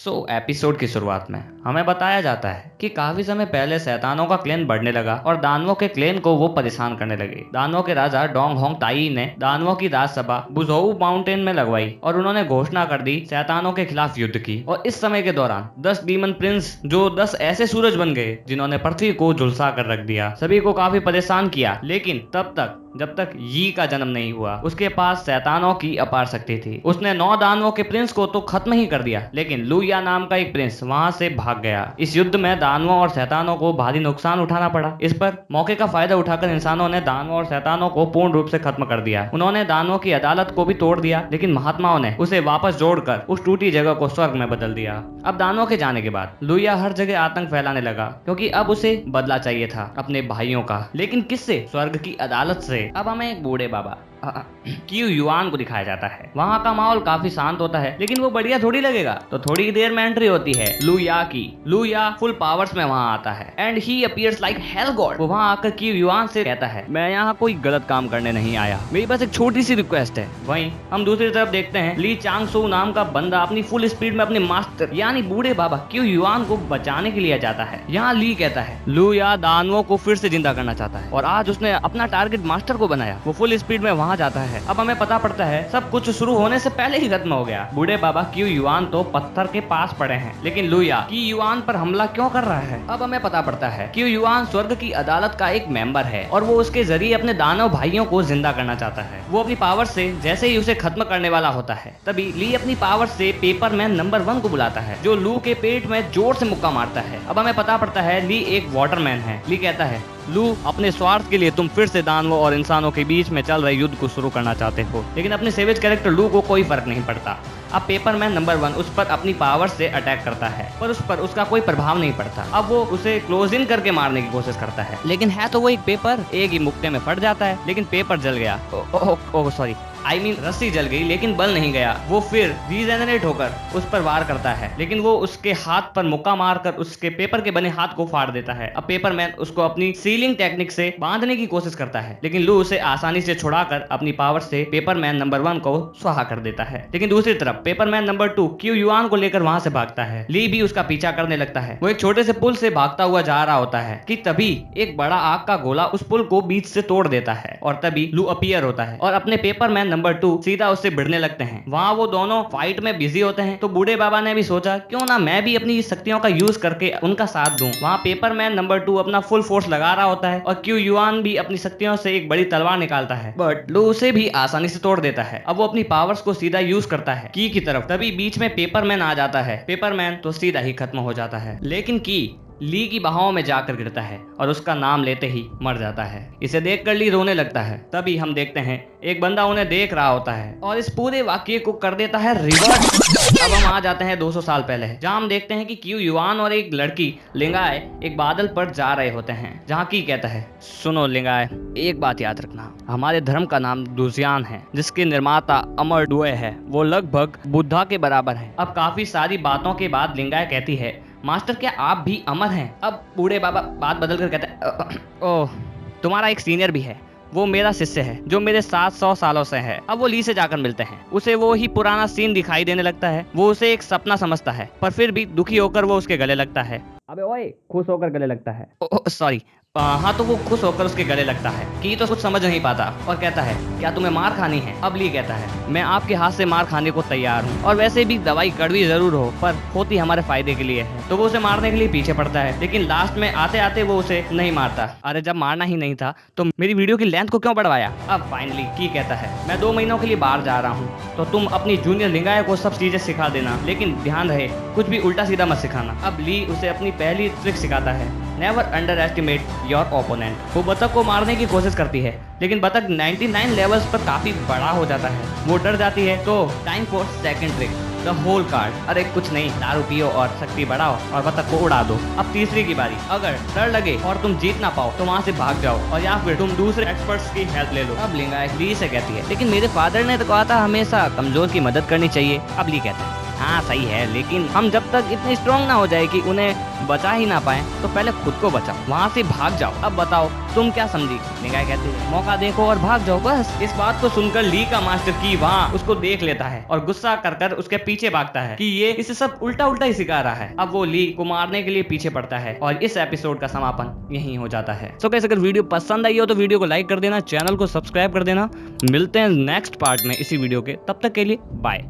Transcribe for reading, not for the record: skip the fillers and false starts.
Episode की शुरुआत में हमें बताया जाता है कि काफी समय पहले शैतानों का क्लेन बढ़ने लगा और दानवों के क्लेन को वो परेशान करने लगे। दानवों के राजा डोंग होंग ताई ने दानवों की राजसभा बुझोऊ माउंटेन में लगवाई और उन्होंने घोषणा कर दी शैतानों के खिलाफ युद्ध की। और इस समय के दौरान 10 डीमन प्रिंस जो 10 ऐसे सूरज बन गए जिन्होंने पृथ्वी को झुलसा कर रख दिया, सभी को काफी परेशान किया। लेकिन तब तक जब तक यी का जन्म नहीं हुआ, उसके पास शैतानों की अपार शक्ति थी। उसने 9 दानवों के प्रिंस को तो खत्म ही कर दिया, लेकिन लुया नाम का एक प्रिंस वहां से भाग गया। इस युद्ध में दानवों और शैतानों को भारी नुकसान उठाना पड़ा। इस पर मौके का फायदा उठाकर इंसानों ने दानवों और शैतानों को पूर्ण रूप से खत्म कर दिया। उन्होंने दानवों की अदालत को भी तोड़ दिया, लेकिन महात्माओं ने उसे वापस जोड़कर उस टूटी जगह को स्वर्ग में बदल दिया। अब दानवों के जाने के बाद लुया हर जगह आतंक फैलाने लगा, क्योंकि अब उसे बदला चाहिए था अपने भाइयों का। लेकिन किससे? स्वर्ग की अदालत से। अब हमें एक बूढ़े बाबा क्यू युआन को दिखाया जाता है। वहाँ का माहौल काफी शांत होता है, लेकिन वो बढ़िया थोड़ी लगेगा। तो थोड़ी देर में एंट्री होती है लुया की। लुया फुल पावर्स में वहाँ आता है and he appears like hell God. वो वहाँ आकर क्यू युआन से कहता है, मैं यहाँ कोई गलत काम करने नहीं आया, मेरी बस एक छोटी सी रिक्वेस्ट है। वहीं हम दूसरी तरफ देखते हैं ली चांग सू नाम का बंदा अपनी फुल स्पीड में अपने मास्टर यानी बूढ़े बाबा क्यू युआन को बचाने के लिए जाता है। यहाँ ली कहता है लुया दानवों को फिर से जिंदा करना चाहता है और आज उसने अपना टारगेट मास्टर को बनाया। वो फुल स्पीड में वहाँ जाता है। अब हमें पता पड़ता है सब कुछ शुरू होने से पहले ही खत्म हो गया। बूढ़े बाबा क्यू युआन तो पत्थर के पास पड़े हैं, लेकिन लुया की युआन पर हमला क्यों कर रहा है? अब हमें पता पड़ता है क्यू युआन स्वर्ग की अदालत का एक मेंबर है और वो उसके जरिए अपने दानव भाइयों को जिंदा करना चाहता है। वो अपनी पावर से जैसे ही उसे खत्म करने वाला होता है, तभी ली अपनी पावर से पेपरमैन नंबर 1 को बुलाता है, जो लू के पेट में जोर से मुक्का मारता है। अब हमें पता पड़ता है ली एक वाटरमैन है। ली कहता है, लू, अपने स्वार्थ के लिए तुम फिर से दानवों और इंसानों के बीच में चल रहे युद्ध को शुरू करना चाहते हो, लेकिन अपने सेवेज कैरेक्टर लू को कोई फर्क नहीं पड़ता। अब पेपरमैन नंबर 1 उस पर अपनी पावर से अटैक करता है, पर उस पर उसका कोई प्रभाव नहीं पड़ता। अब वो उसे क्लोज इन करके मारने की कोशिश करता है, लेकिन है तो वो एक पेपर। एक ही मुक्के में फट जाता है, लेकिन पेपर जल गया। सॉरी, रस्सी जल गई, लेकिन बल नहीं गया। वो फिर रीजेनरेट होकर उस पर वार करता है, लेकिन वो उसके हाथ पर मुक्का मारकर उसके पेपर के बने हाथ को फाड़ देता है। अब पेपरमैन उसको अपनी सीलिंग टेक्निक से बांधने की कोशिश करता है, लेकिन लू उसे आसानी से छुड़ाकर अपनी पावर से पेपरमैन नंबर 1 को स्वाहा कर देता है। लेकिन दूसरी तरफ पेपरमैन नंबर 2 क्यू युआन को लेकर वहां से भागता है। ली भी उसका पीछा करने लगता है। वो एक छोटे से पुल से भागता हुआ जा रहा होता है कि तभी एक बड़ा आग का गोला उस पुल को बीच से तोड़ देता है और तभी लू अपीयर होता है और अपने पेपरमैन नंबर 2 सीधा उससे भिड़ने लगते हैं। वहाँ वो दोनों फाइट में बिजी होते हैं, तो बूढ़े बाबा ने भी सोचा क्यों ना मैं भी अपनी शक्तियों का यूज करके उनका साथ दूं। वहाँ पेपरमैन नंबर 2 अपना फुल फोर्स लगा रहा होता है और क्यू युआन भी अपनी शक्तियों से एक बड़ी तलवार निकालता है, बट लू उसे भी आसानी से तोड़ देता है। अब वो अपनी पावर्स को सीधा यूज करता है की तरफ, तभी बीच में पेपरमैन आ जाता है। पेपरमैन तो सीधा ही खत्म हो जाता है, लेकिन की ली की बाहों में जाकर गिरता है और उसका नाम लेते ही मर जाता है। इसे देखकर ली रोने लगता है। तभी हम देखते हैं एक बंदा उन्हें देख रहा होता है और इस पूरे वाक्य को कर देता है रिवर्स। अब हम आ जाते हैं 200 साल पहले, जहाँ हम देखते हैं कि क्यू युआन और एक लड़की लिंगाय एक बादल पर जा रहे होते हैं, जहाँ की कहता है, सुनो लिंगाय, एक बात याद रखना, हमारे धर्म का नाम दुजियान है, जिसके निर्माता अमर डुए है। वो लगभग बुद्धा के बराबर है। अब काफी सारी बातों के बाद लिंगाय कहती है, मास्टर क्या आप भी अमर हैं? अब बूढ़े बाबा बात बदल कर कहते हैं, ओह, तुम्हारा एक सीनियर भी है, वो मेरा शिष्य है जो मेरे 700 सालों से है। अब वो ली से जाकर मिलते हैं। उसे वो ही पुराना सीन दिखाई देने लगता है। वो उसे एक सपना समझता है, पर फिर भी दुखी होकर वो उसके गले लगता है। अबे ओए, खुश होकर गले लगता है, सॉरी, हाँ, तो वो खुश होकर उसके गले लगता है। की तो कुछ समझ नहीं पाता और कहता है, क्या तुम्हें मार खानी है? अब ली कहता है, मैं आपके हाथ से मार खाने को तैयार हूँ, और वैसे भी दवाई कड़वी जरूर हो, पर होती हमारे फायदे के लिए है। तो वो उसे मारने के लिए पीछे पड़ता है, लेकिन लास्ट में आते आते वो उसे नहीं मारता। अरे जब मारना ही नहीं था तो मेरी वीडियो की लेंथ को क्यों बढ़वाया? अब फाइनली की कहता है, मैं 2 महीनों के लिए बाहर जा रहा हूँ, तो तुम अपनी जूनियर लिंगाय को सब चीजें सिखा देना, लेकिन ध्यान रहे कुछ भी उल्टा सीधा मत सिखाना। अब ली उसे अपनी पहली ट्रिक सिखाता है, never under estimate your opponent. वो बतख को मारने की कोशिश करती है, लेकिन बतख 99 लेवल्स पर काफी बड़ा हो जाता है। वो डर जाती है, तो time for second trick, the whole card. अरे कुछ नहीं, दारू पियो और शक्ति बढ़ाओ और बतख को उड़ा दो। अब तीसरी की बारी, अगर डर लगे और तुम जीत ना पाओ तो वहाँ से भाग जाओ, और या फिर तुम दूसरे एक्सपर्ट्स की हेल्प ले लो। अब लिंगाय ली से कहती है, लेकिन मेरे फादर ने तो कहा था हमेशा कमजोर की मदद करनी चाहिए। अब ली कहता है, हाँ सही है, लेकिन हम जब तक इतने स्ट्रॉन्ग ना हो जाए कि उन्हें बचा ही ना पाए तो पहले खुद को बचाओ, वहाँ से भाग जाओ। अब बताओ तुम क्या समझी? निगाह कहती है मौका देखो और भाग जाओ बस। इस बात को सुनकर ली का मास्टर की वहाँ उसको देख लेता है और गुस्सा कर उसके पीछे भागता है कि ये इसे सब उल्टा उल्टा ही सिखा रहा है। अब वो ली को मारने के लिए पीछे पड़ता है और इस एपिसोड का समापन यही हो जाता है। सो गाइस, अगर वीडियो पसंद आई हो तो वीडियो को लाइक कर देना, चैनल को सब्सक्राइब कर देना। मिलते हैं नेक्स्ट पार्ट में इसी वीडियो के, तब तक के लिए बाय।